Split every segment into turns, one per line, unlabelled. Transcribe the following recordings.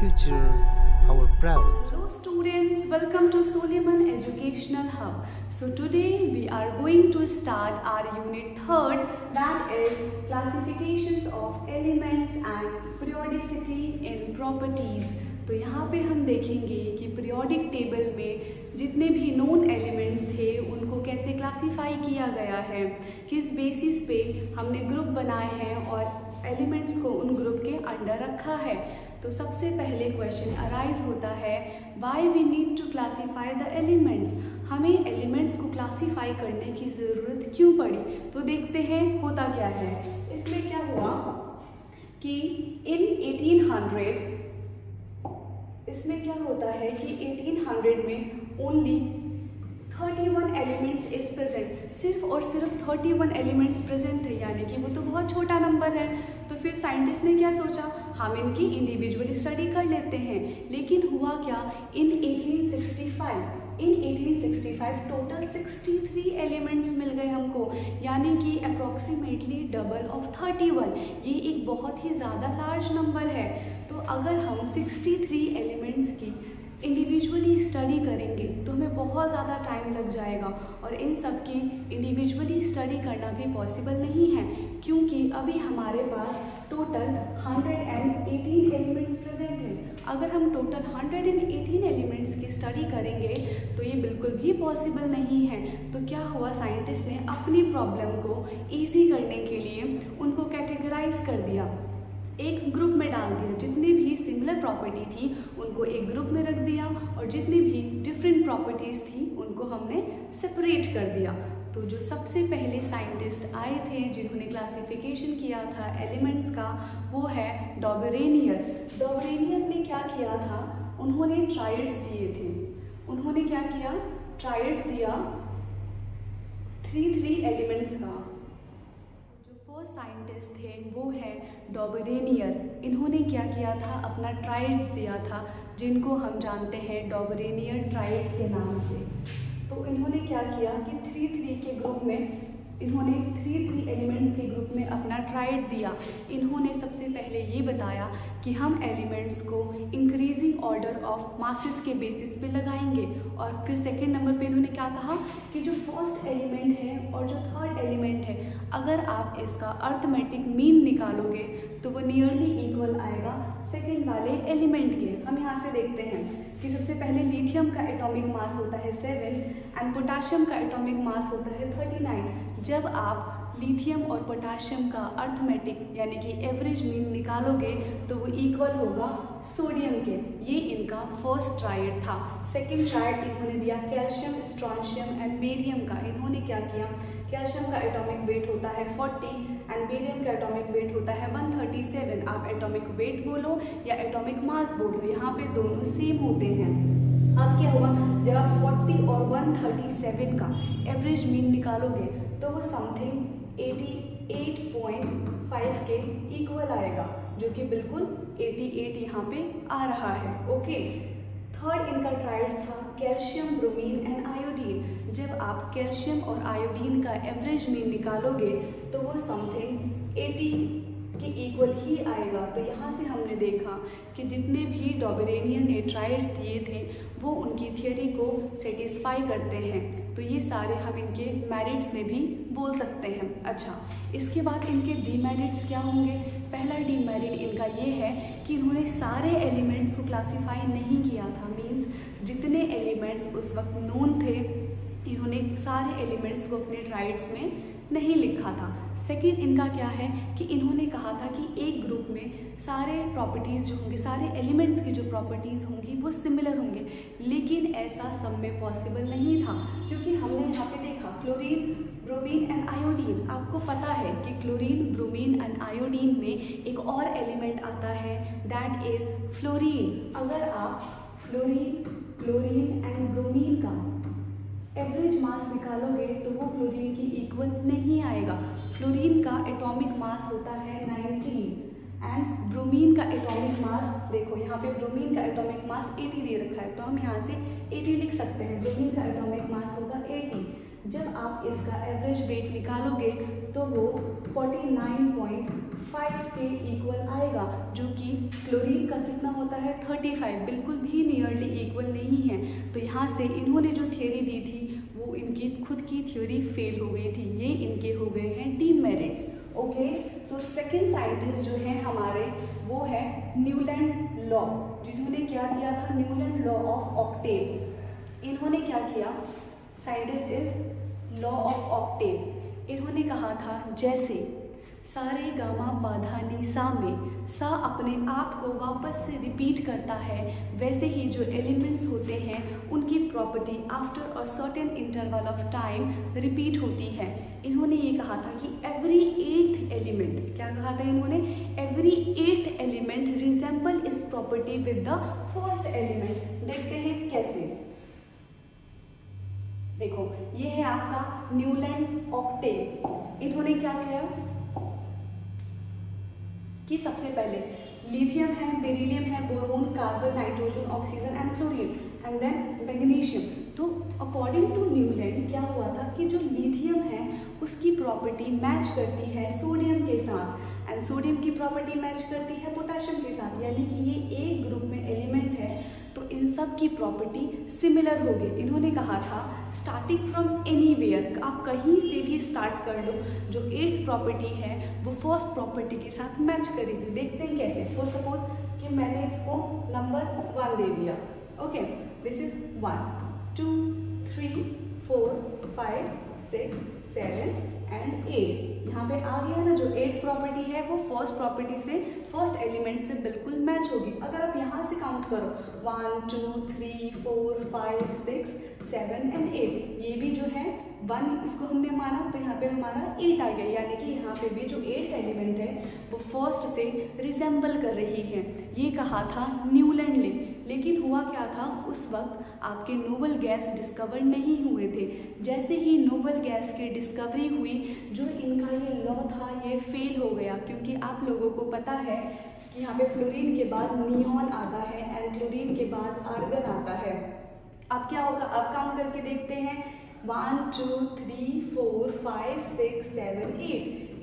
future our priority.
Hello students, welcome to Soliman Educational Hub. So today we are going to start our unit 3rd, that is classifications of elements and periodicity in properties. तो यहाँ पे हम देखेंगे कि periodic table में जितने भी known elements थे उनको कैसे क्लासीफाई किया गया है, किस बेसिस पे हमने ग्रुप बनाए हैं और एलिमेंट्स को उन ग्रुप के अंडर रखा है। तो सबसे पहले क्वेश्चन अराइज होता है, why we need to classify the elements. हमें एलिमेंट्स को क्लासीफाई करने की ज़रूरत क्यों पड़ी। तो देखते हैं होता क्या है। इसमें क्या हुआ कि इन 1800 इसमें क्या होता है कि 1800 में ओनली 31 एलिमेंट्स इज प्रेजेंट, सिर्फ और सिर्फ 31 एलिमेंट्स प्रेजेंट थे, यानी कि वो तो बहुत छोटा नंबर है। तो फिर साइंटिस्ट ने क्या सोचा, हम इनकी इंडिविजुअली स्टडी कर लेते हैं। लेकिन हुआ क्या, इन 1865 टोटल 63 एलिमेंट्स मिल गए हमको, यानी कि अप्रॉक्सीमेटली डबल ऑफ 31। ये एक बहुत ही ज़्यादा लार्ज नंबर है। तो अगर हम 63 एलिमेंट्स की इंडिविजुअली स्टडी करेंगे तो हमें बहुत ज़्यादा टाइम लग जाएगा, और इन सब की इंडिविजुअली स्टडी करना भी पॉसिबल नहीं है, क्योंकि अभी हमारे पास टोटल 118 एलिमेंट्स प्रेजेंट हैं। अगर हम टोटल 118 एलिमेंट्स की स्टडी करेंगे तो ये बिल्कुल भी पॉसिबल नहीं है। तो क्या हुआ, साइंटिस्ट ने अपनी प्रॉब्लम को ईजी करने के लिए उनको कैटेगराइज कर दिया, एक ग्रुप में डाल दिया। जितनी भी सिमिलर प्रॉपर्टी थी उनको एक ग्रुप में रख दिया, और जितनी भी डिफरेंट प्रॉपर्टीज़ थी उनको हमने सेपरेट कर दिया। तो जो सबसे पहले साइंटिस्ट आए थे जिन्होंने क्लासिफिकेशन किया था एलिमेंट्स का, वो है डॉबरेनियर। डॉबरेनियर ने क्या किया था, उन्होंने ट्राइड्स दिए थे। उन्होंने क्या किया, ट्राइड्स दिया 3 एलिमेंट्स का। साइंटिस्ट थे वो है डॉबरेनियर। इन्होंने क्या किया था, अपना ट्राइड्स दिया था, जिनको हम जानते हैं डॉबरेनियर ट्राइड्स के नाम से। तो इन्होंने क्या किया कि 3 के ग्रुप में, इन्होंने 3 एलिमेंट्स के ग्रुप में अपना ट्राइड दिया। इन्होंने सबसे पहले ये बताया कि हम एलिमेंट्स को इंक्रीजिंग ऑर्डर ऑफ मासेस के बेसिस पे लगाएंगे, और फिर सेकंड नंबर पे इन्होंने क्या कहा कि जो फर्स्ट एलिमेंट है और जो थर्ड एलिमेंट है, अगर आप इसका अर्थमेटिक मीन निकालोगे तो वो नियरली इक्वल आएगा सेकेंड वाले एलिमेंट के। हम यहाँ से देखते हैं कि सबसे पहले लिथियम का एटॉमिक मास होता है 7 एंड पोटाशियम का एटॉमिक मास होता है 39। जब आप लिथियम और पोटाशियम का अर्थमेटिक यानी कि एवरेज मीन निकालोगे तो वो इक्वल होगा सोडियम के। ये इनका फर्स्ट ट्राइड था। सेकंड ट्राइड इन्होंने दिया कैल्शियम, स्ट्रॉन्शियम एंड बेरियम का। इन्होंने क्या किया, कैल्शियम का एटॉमिक वेट होता है 40 एंड बेरियम का एटॉमिक वेट होता है 137। आप एटॉमिक वेट बोलो या एटॉमिक मास बोलो, यहाँ पे दोनों सेम होते हैं। अब क्या हुआ, जब आप 40 और 137 का एवरेज मीन निकालोगे तो वो समथिंग 88.5 के इक्वल आएगा, जो कि बिल्कुल 88 यहाँ पे आ रहा है। ओके, थर्ड इनका ट्राइड्स था कैल्शियम, ब्रोमीन एंड आयोडीन। जब आप कैल्शियम और आयोडीन का एवरेज मीन निकालोगे तो वो समथिंग 80 के इक्वल ही आएगा। तो यहाँ से हमने देखा कि जितने भी डॉबरेनियर ने ट्राइड्स दिए थे वो उनकी थियोरी को सेटिस्फाई करते हैं। तो ये सारे हम इनके मेरिट्स में भी बोल सकते हैं। अच्छा, इसके बाद इनके डीमेरिट्स क्या होंगे। पहला डीमेरिट इनका ये है कि इन्होंने सारे एलिमेंट्स को क्लासीफाई नहीं किया था, मीन्स जितने एलिमेंट्स उस वक्त नोन थे इन्होंने सारे एलिमेंट्स को अपने ट्राइड्स में नहीं लिखा था। सेकंड इनका क्या है कि इन्होंने कहा था कि एक ग्रुप में सारे प्रॉपर्टीज़ जो होंगे, सारे एलिमेंट्स की जो प्रॉपर्टीज़ होंगी वो सिमिलर होंगे, लेकिन ऐसा सब में पॉसिबल नहीं था, क्योंकि हमने यहाँ पे देखा क्लोरीन, ब्रोमीन एंड आयोडीन। आपको पता है कि क्लोरीन, ब्रोमीन एंड आयोडीन में एक और एलिमेंट आता है, दैट इज फ्लोरीन। अगर आप फ्लोरीन, क्लोरीन एंड ब्रोमीन का एवरेज मास निकालोगे तो वो क्लोरीन की इक्वल नहीं आएगा। फ्लोरीन का एटॉमिक मास होता है 19 एंड ब्रोमीन का एटॉमिक मास, देखो यहाँ पे ब्रोमीन का एटॉमिक मास 80 दे रखा है, तो हम यहाँ से 80 लिख सकते हैं। ब्रोमीन का एटॉमिक मास होगा 80। जब आप इसका एवरेज वेट निकालोगे तो वो 49.5 के इक्वल आएगा, जो कि फ्लोरीन का कितना होता है 35, बिल्कुल भी नियरली इक्वल नहीं है। तो यहाँ से इन्होंने जो थ्योरी दी थी वो इनकी खुद की थ्योरी फेल हो गई थी, ये इनके हो गए हैं demerits. Okay, so second scientist जो है हमारे वो है न्यूलैंड लॉ, जिन्होंने क्या दिया था न्यूलैंड लॉ ऑफ ऑक्टेव। इन्होंने क्या किया, scientist is law of Octave. इन्होंने कहा था जैसे सारे गामा पाधा नी सा में सा अपने आप को वापस से रिपीट करता है, वैसे ही जो एलिमेंट्स होते हैं उनकी property after a certain interval of time repeat होती है। इन्होंने ये कहा था कि एवरी 8th एलिमेंट, क्या कहा था इन्होंने, एवरी 8th एलिमेंट रिजेंबल इस property with the first element. देखते हैं कैसे। देखो ये है आपका न्यूलैंड ऑक्टेव। इन्होंने क्या किया कि सबसे पहले लिथियम है, बेरिलियम है, boron, carbon, nitrogen, oxygen and fluorine and then magnesium. तो अकॉर्डिंग टू न्यूलैंड क्या हुआ था कि जो लिथियम है उसकी प्रॉपर्टी मैच करती है सोडियम के साथ एंड सोडियम की प्रॉपर्टी मैच करती है पोटेशियम के साथ, यानी कि ये एक ग्रुप में एलिमेंट है तो इन सब की प्रॉपर्टी सिमिलर होगी। इन्होंने कहा था स्टार्टिंग फ्रॉम एनीवेयर, आप कहीं से भी स्टार्ट कर लो, जो 8th प्रॉपर्टी है वो फर्स्ट प्रॉपर्टी के साथ मैच करेगी। देखते हैं कैसे। फॉर सपोज कि मैंने इसको नंबर 1 दे दिया। Okay, this is 1 2 3 4 5 6 7 and 8। यहाँ पे आ गया ना, जो 8th प्रॉपर्टी है वो फर्स्ट प्रॉपर्टी से, फर्स्ट एलिमेंट से बिल्कुल मैच होगी। अगर आप यहाँ से काउंट करो 1 2 3 4 5 6 7 एंड 8, ये भी जो है 1 इसको हमने माना तो यहाँ पे हमारा 8 आ गया, यानी कि यहाँ पे भी जो 8th एलिमेंट है वो फर्स्ट से रिजेंबल कर रही है। ये कहा था न्यूलैंड ने। लेकिन हुआ क्या था, उस वक्त आपके नोबल गैस डिस्कवर नहीं हुए थे। जैसे ही नोबल गैस की डिस्कवरी हुई, जो इनका ये लॉ था ये फेल हो गया, क्योंकि आप लोगों को पता है कि यहाँ पे फ्लोरीन के बाद नियॉन आता है एंड क्लोरीन के बाद आर्गन आता है। अब क्या होगा, अब काउंट करके देखते हैं 1 2 3 4 5 6 7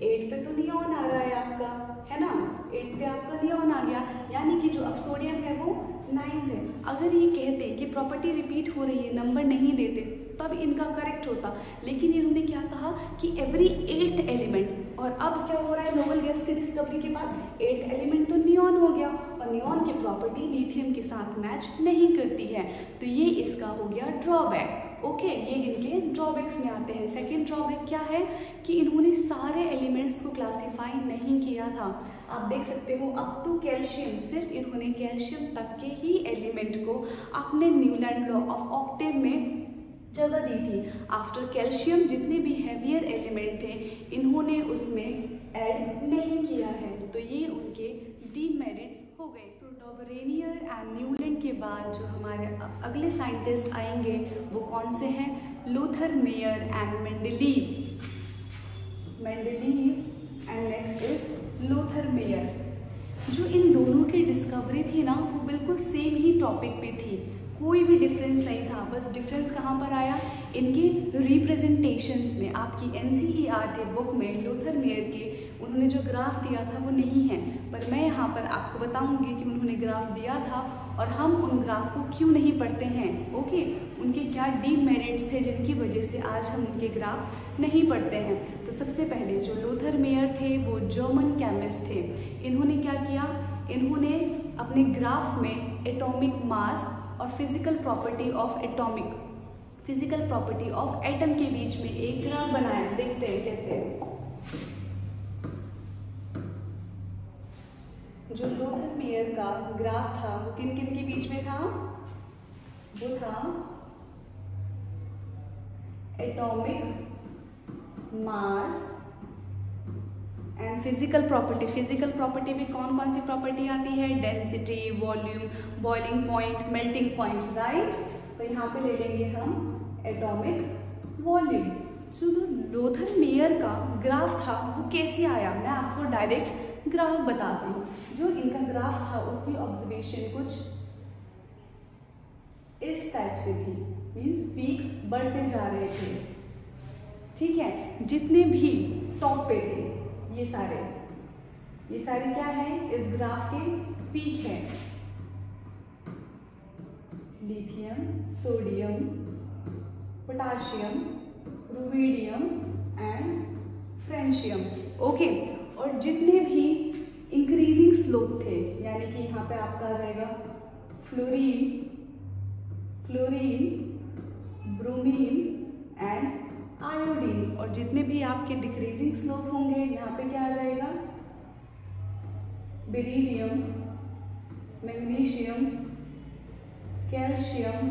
8 पे तो नियॉन आ रहा है आपका, है ना, 8 पे आपका नियॉन आ गया, यानी कि जो अब सोडियम है वो 9 है। अगर ये कहते कि प्रॉपर्टी रिपीट हो रही है, नंबर नहीं देते, तब इनका करेक्ट होता। लेकिन इन्होंने क्या कहा कि एवरी 8th एलिमेंट, और अब क्या हो रहा है नोबल गैस की डिस्कवरी के बाद 8th एलिमेंट तो नियॉन हो गया, और नियॉन की प्रॉपर्टी लिथियम के साथ मैच नहीं करती है, तो ये इसका हो गया ड्रॉबैक। ओके, ये इनके ड्रॉबैक्स में आते हैं। सेकेंड ड्रॉबैक क्या है कि इन्होंने सारे एलिमेंट्स को क्लासीफाई नहीं किया था। आप देख सकते हो अप टू कैल्शियम, सिर्फ इन्होंने कैल्शियम तक के ही एलिमेंट को अपने न्यूलैंड लॉ ऑफ ऑक्टेव में जगह दी थी। आफ्टर कैल्शियम जितने भी हैवियर एलिमेंट थे इन्होंने उसमें ऐड नहीं किया है, तो ये उनके डीमेरिट्स हो गए। तो डॉबरेनियर एंड न्यूलैंड के बाद जो हमारे अगले साइंटिस्ट आएंगे वो कौन से हैं, Luther mayor and Mendeleev and next is Luther mayor. जो इन दोनों की डिस्कवरी थी ना वो बिल्कुल सेम ही टॉपिक पे थी, कोई भी डिफरेंस नहीं था। बस डिफरेंस कहाँ पर आया, इनके रिप्रेजेंटेशंस में। आपकी NCERT बुक में लूथर मेयर के उन्होंने जो ग्राफ दिया था वो नहीं है, पर मैं यहाँ पर आपको बताऊंगी कि उन्होंने ग्राफ दिया था और हम उन ग्राफ को क्यों नहीं पढ़ते हैं। ओके, उनके क्या डीमेरिट्स थे जिनकी वजह से आज हम उनके ग्राफ नहीं पढ़ते हैं। तो सबसे पहले जो लूथर मेयर थे वो जर्मन केमिस्ट थे। इन्होंने क्या किया, इन्होंने अपने ग्राफ में एटॉमिक मास और फिजिकल प्रॉपर्टी ऑफ एटम के बीच में एक ग्राफ बनाया। देखते हैं कैसे। जो लूथर मेयर का ग्राफ था वो किन किन के बीच में था, वो था atomic mass and physical property. Physical property में कौन कौन सी प्रॉपर्टी आती है, density, volume, boiling point, melting point, right. तो यहाँ पे ले लेंगे हम एटॉमिक वॉल्यूम। जो लूथर मेयर का ग्राफ था वो कैसे आया, मैं आपको डायरेक्ट ग्राफ बताती हूँ। जो इनका ग्राफ था उसकी ऑब्जर्वेशन कुछ इस टाइप से थी, मीन्स पीक बढ़ते जा रहे थे, ठीक है। जितने भी टॉप पे थे ये सारे क्या है, इस ग्राफ के पीक है, lithium, sodium, potassium, rubidium and francium. Okay, और जितने भी इंक्रीजिंग स्लोप थे, यानी कि यहाँ पे आपका आ जाएगा फ्लोरीन, ब्रोमीन एंड आयोडीन, और जितने भी आपके डिक्रीजिंग स्लोप होंगे यहाँ पे क्या आ जाएगा, beryllium, magnesium, calcium,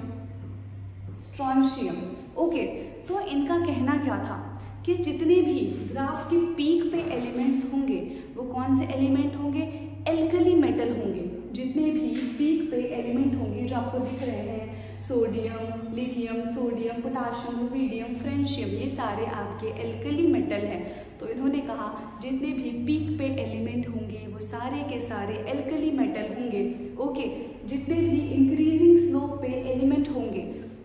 strontium. Okay, तो इनका कहना क्या था कि जितने भी ग्राफ के पीक पे एलिमेंट्स होंगे वो कौन से एलिमेंट होंगे, एल्कली मेटल होंगे। जितने भी पीक पे एलिमेंट होंगे जो आपको दिख रहे हैं, sodium, lithium, sodium, potassium, rubidium, francium, ये सारे आपके एल्कली मेटल हैं। तो इन्होंने कहा जितने भी पीक पे एलिमेंट होंगे वो सारे के सारे एल्कली मेटल होंगे। ओके, जितने भी इंक्रीजिंग स्लोप पे एलिमेंट होंगे,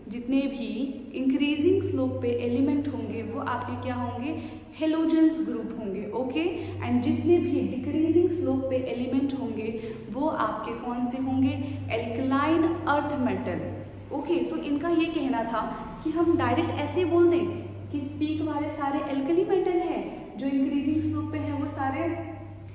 जितने भी इंक्रीजिंग स्लोप पे एलिमेंट होंगे वो आपके क्या होंगे, हेलोजेंस ग्रुप होंगे। ओके, एंड जितने भी डिक्रीजिंग स्लोप पे एलिमेंट होंगे वो आपके कौन से होंगे, एल्कलाइन अर्थ मेटल। ओके, तो इनका ये कहना था कि हम डायरेक्ट ऐसे बोल दें कि पीक वाले सारे एल्कली मेटल हैं, जो इंक्रीजिंग स्लोप पे हैं वो सारे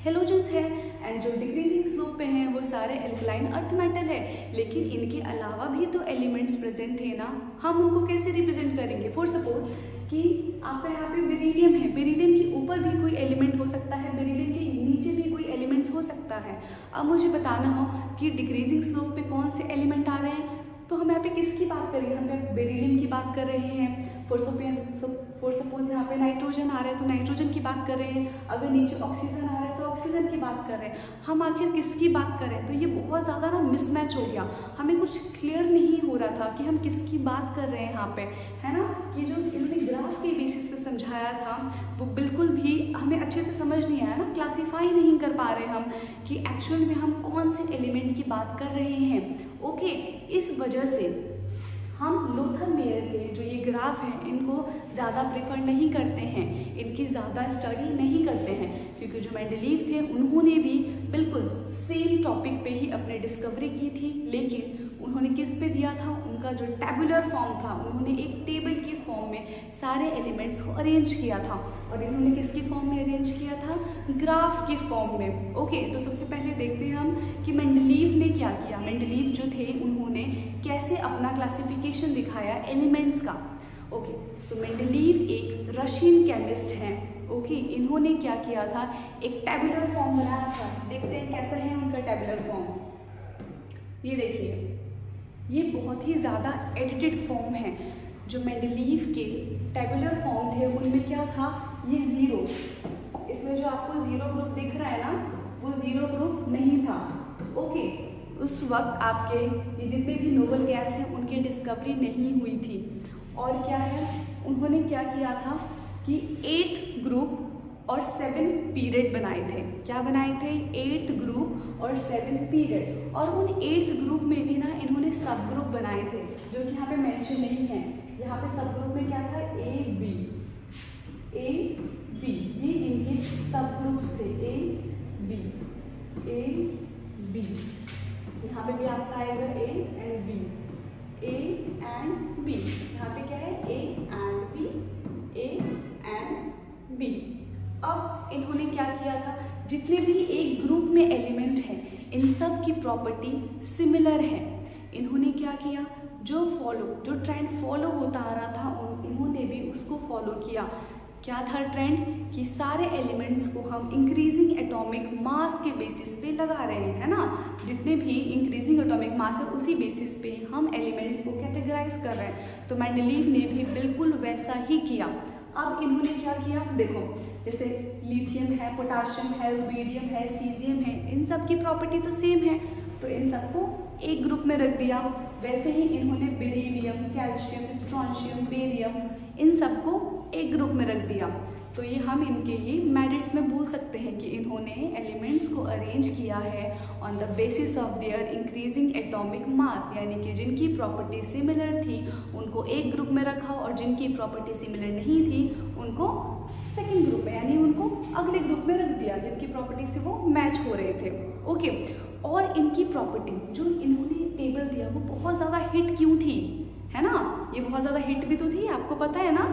हेलोजेंस है, एंड जो डिक्रीजिंग स्लोप पे हैं वो सारे एल्कलाइन अर्थ मेटल है। लेकिन इनके अलावा भी तो एलिमेंट्स प्रेजेंट थे ना, हम उनको कैसे रिप्रेजेंट करेंगे। फॉर सपोज कि आपका यहाँ पे बेरिलियम है, बेरिलियम के ऊपर भी कोई एलिमेंट हो सकता है, बेरिलियम के नीचे भी कोई एलिमेंट्स हो सकता है। अब मुझे बताना हो कि डिक्रीजिंग स्लोप पे कौन से एलिमेंट आ रहे हैं, तो हम यहाँ पे किसकी बात करेंगे, हम पे बेरिलियम की बात कर रहे हैं। फॉर सपोज यहाँ पे नाइट्रोजन आ रहा है तो नाइट्रोजन की बात कर रहे हैं, अगर नीचे ऑक्सीजन आ रहा है तो ऑक्सीजन की बात कर रहे हैं। हम आखिर किसकी बात करें, तो ये बहुत ज़्यादा ना मिसमैच हो गया, हमें कुछ क्लियर नहीं हो रहा था कि हम किसकी बात कर रहे हैं यहाँ पे, है ना। कि जो इन्होंने ग्राफ के बेसिस पे समझाया था वो बिल्कुल भी हमें अच्छे से समझ नहीं आया ना, क्लासीफाई नहीं कर पा रहे हम कि एक्चुअल में हम कौन से एलिमेंट की बात कर रहे हैं। ओके, इस वजह से हम लोथर मेयर के जो ये ग्राफ हैं इनको ज़्यादा प्रेफर नहीं करते हैं, इनकी ज़्यादा स्टडी नहीं करते हैं, क्योंकि जो मेंडलीव थे उन्होंने भी बिल्कुल सेम टॉपिक पे ही अपनी डिस्कवरी की थी, लेकिन उन्होंने किस पे दिया था, उनका जो टेबुलर फॉर्म था, उन्होंने एक टेबल के फॉर्म में सारे एलिमेंट्स को अरेंज किया था, और इन्होंने किसके फॉर्म में अरेंज किया था, ग्राफ के फॉर्म में। ओके, तो सबसे पहले देखते हैं हम कि मेंडलीव ने क्या किया। मेंडलीव जो थे उन्होंने कैसे अपना क्लासिफिकेशन दिखाया एलिमेंट्स का। ओके, सो मेंडलीव एक रशियन केमिस्ट हैं। ओके, इन्होंने क्या किया था, एक टेबुलर फॉर्म बनाया था। देखते हैं कैसा है उनका टेबुलर फॉर्म। ये देखिए, ये बहुत ही ज़्यादा एडिटेड फॉर्म है। जो मेंडलीव के टेबुलर फॉर्म थे उनमें क्या था, ये जीरो, इसमें जो आपको जीरो ग्रुप दिख रहा है ना, वो जीरो ग्रुप नहीं था। ओके, उस वक्त आपके ये जितने भी नोबल गैस हैं उनकी डिस्कवरी नहीं हुई थी। और क्या है, उन्होंने क्या किया था कि 8 ग्रुप और 7 पीरियड बनाए थे। क्या बनाए थे, 8 ग्रुप और 7 पीरियड। और उन 8 ग्रुप में भी ना इन्होंने सब ग्रुप बनाए थे, जो कि यहाँ पे मेंशन नहीं है। यहाँ पे सब ग्रुप में क्या था, ए बी, ये इनके सब ग्रुप्स थे, ए बी। यहाँ पे भी आपका आएगा A and B, A and B. यहाँ पे क्या है, ए एंड बी। अब इन्होंने क्या किया था, जितने भी एक ग्रुप में एलिमेंट हैं इन सब की प्रॉपर्टी सिमिलर है। इन्होंने क्या किया, जो ट्रेंड फॉलो होता आ रहा था इन्होंने भी उसको फॉलो किया। क्या था ट्रेंड, कि सारे एलिमेंट्स को हम इंक्रीजिंग एटॉमिक मास के बेसिस पे लगा रहे हैं, है ना। जितने भी इंक्रीजिंग एटॉमिक मास है उसी बेसिस पे हम एलिमेंट्स को कैटेगराइज कर रहे हैं। तो मेंडलीव ने भी बिल्कुल वैसा ही किया। अब इन्होंने क्या किया, देखो जैसे लिथियम है, पोटाशियम है, रुबिडियम है, सीजियम है, इन सब की प्रॉपर्टी तो सेम है, तो इन सबको एक ग्रुप में रख दिया। वैसे ही इन्होंने बेरिलियम, कैल्शियम, स्ट्रॉन्शियम, बेरियम, इन सबको एक ग्रुप में रख दिया। तो ये हम इनके ये मेरिट्स में बोल सकते हैं कि इन्होंने एलिमेंट्स को अरेंज किया है on the basis of their increasing atomic mass, यानी कि जिनकी प्रॉपर्टी सिमिलर थी उनको एक ग्रुप में रखा, और जिनकी प्रॉपर्टी सिमिलर नहीं थी उनको सेकेंड ग्रुप में, यानी उनको अगले ग्रुप में रख दिया जिनकी प्रॉपर्टी से वो मैच हो रहे थे। ओके, और इनकी प्रॉपर्टी जो इन्होंने टेबल दिया वो बहुत ज़्यादा हिट क्यों थी, है ना, ये बहुत ज़्यादा हिट भी तो थी, आपको पता है ना।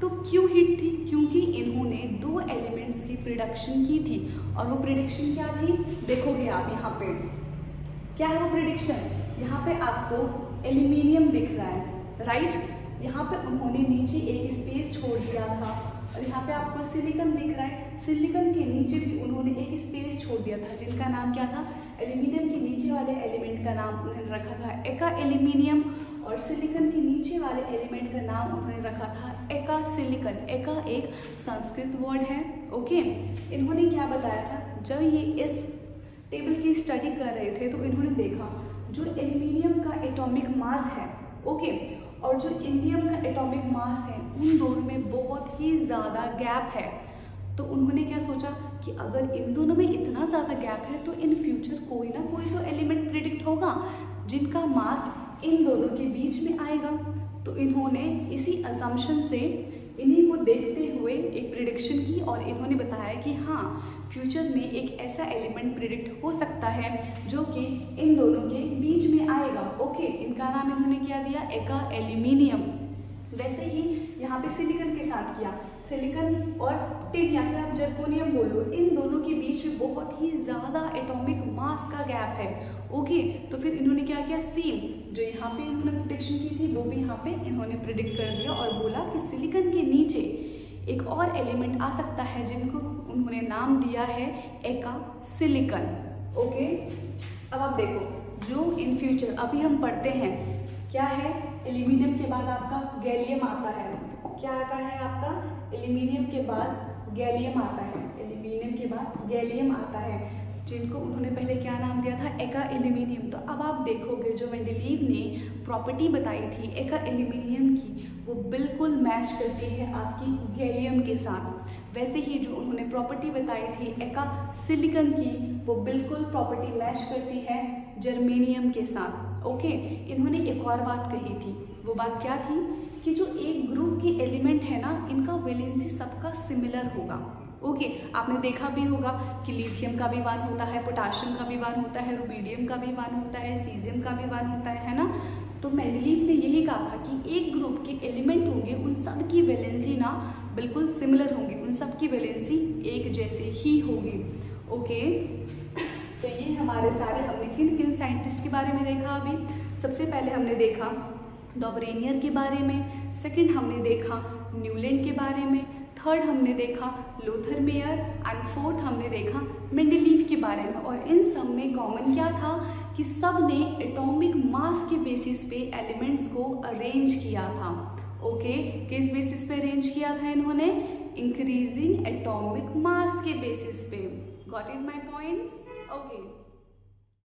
तो क्यों हिट थी, क्योंकि इन्होंने 2 एलिमेंट्स की प्रिडिक्शन की थी, और वो प्रिडिक्शन क्या थी, देखोगे आप यहाँ पे क्या है वो प्रिडिक्शन। यहाँ पे आपको एल्यूमिनियम दिख रहा है, राइट, यहाँ पे उन्होंने नीचे एक स्पेस छोड़ दिया था, और यहाँ पे आपको सिलिकॉन दिख रहा है, सिलिकॉन के नीचे भी उन्होंने एक स्पेस छोड़ दिया था, जिनका नाम क्या था, एल्यूमिनियम के नीचे वाले एलिमेंट का नाम उन्होंने रखा था एका एल्यूमिनियम, और सिलिकॉन के नीचे वाले एलिमेंट का नाम उन्होंने रखा था एका सिलिकॉन। एका एक संस्कृत वर्ड है, ओके। इन्होंने क्या बताया था, जब ये इस टेबल की स्टडी कर रहे थे तो इन्होंने देखा जो एल्यूमिनियम का एटॉमिक मास है, ओके, और जो इंडियम का एटॉमिक मास है, उन दोनों में बहुत ही ज़्यादा गैप है। तो उन्होंने क्या सोचा कि अगर इन दोनों में इतना ज़्यादा गैप है तो इन फ्यूचर कोई ना कोई तो एलिमेंट प्रिडिक्ट होगा जिनका मास इन दोनों के बीच में आएगा। तो इन्होंने इसी असम्पशन से, इन्हीं को देखते हुए एक प्रिडिक्शन की, और इन्होंने बताया कि हाँ, फ्यूचर में एक ऐसा एलिमेंट प्रिडिक्ट हो सकता है जो कि इन दोनों के बीच में आएगा, ओके। इनका नाम इन्होंने क्या दिया, एका एल्यूमिनियम। वैसे ही यहाँ पे सिलिकॉन के साथ किया, सिलिकॉन और टिन या फिर आप जर्कोनियम बोल लो, इन दोनों के बीच में बहुत ही ज़्यादा एटॉमिक मास का गैप है, ओके। तो फिर इन्होंने क्या किया, सेम जो यहाँ पे इन्होंने प्रिडिक्शन की थी वो भी यहाँ पे इन्होंने प्रिडिक्ट कर दिया, और बोला कि सिलिकॉन के नीचे एक और एलिमेंट आ सकता है जिनको उन्होंने नाम दिया है एका सिलिकॉन, ओके। अब आप देखो जो इन फ्यूचर अभी हम पढ़ते हैं क्या है, एल्यूमिनियम के बाद आपका गैलियम आता है, क्या आता है आपका, एल्यूमिनियम के बाद गैलियम आता है, एल्यूमिनियम के बाद गैलियम आता है, जिनको उन्होंने पहले क्या नाम दिया था, एका एल्यूमिनियम। तो अब आप देखोगे जो मेंडलीव ने प्रॉपर्टी बताई थी एका एल्यूमिनियम की, वो बिल्कुल मैच करती है आपकी गैलियम के साथ। वैसे ही जो उन्होंने प्रॉपर्टी बताई थी एका सिलिकॉन की, वो बिल्कुल प्रॉपर्टी मैच करती है जर्मेनियम के साथ, ओके। इन्होंने एक और बात कही थी, वो बात क्या थी कि जो एक ग्रुप के एलिमेंट है ना, इनका वैलेंसी सबका सिमिलर होगा, ओके। आपने देखा भी होगा कि लिथियम का भी 1 होता है, पोटाशियम का भी 1 होता है, रुबीडियम का भी 1 होता है, सीजियम का भी 1 होता है ना। तो मेंडलीव ने यही कहा था कि एक ग्रुप के एलिमेंट होंगे, उन सब की वैलेंसी ना बिल्कुल सिमिलर होंगी, उन सब की वैलेंसी एक जैसे ही होगी, ओके। तो ये हमारे सारे, हमने किन किन साइंटिस्ट के बारे में देखा अभी। सबसे पहले हमने देखा डॉबरेनियर के बारे में, सेकंड हमने देखा न्यूलैंड के बारे में, थर्ड हमने देखा लोथर मेयर, एंड फोर्थ हमने देखा मेंडलीव के बारे में। और इन सब में कॉमन क्या था कि सब ने एटॉमिक मास के बेसिस पे एलिमेंट्स को अरेंज किया था, ओके। किस बेसिस पे अरेंज किया था इन्होंने, इंक्रीजिंग एटॉमिक मास के बेसिस पे। Got it my points, okay.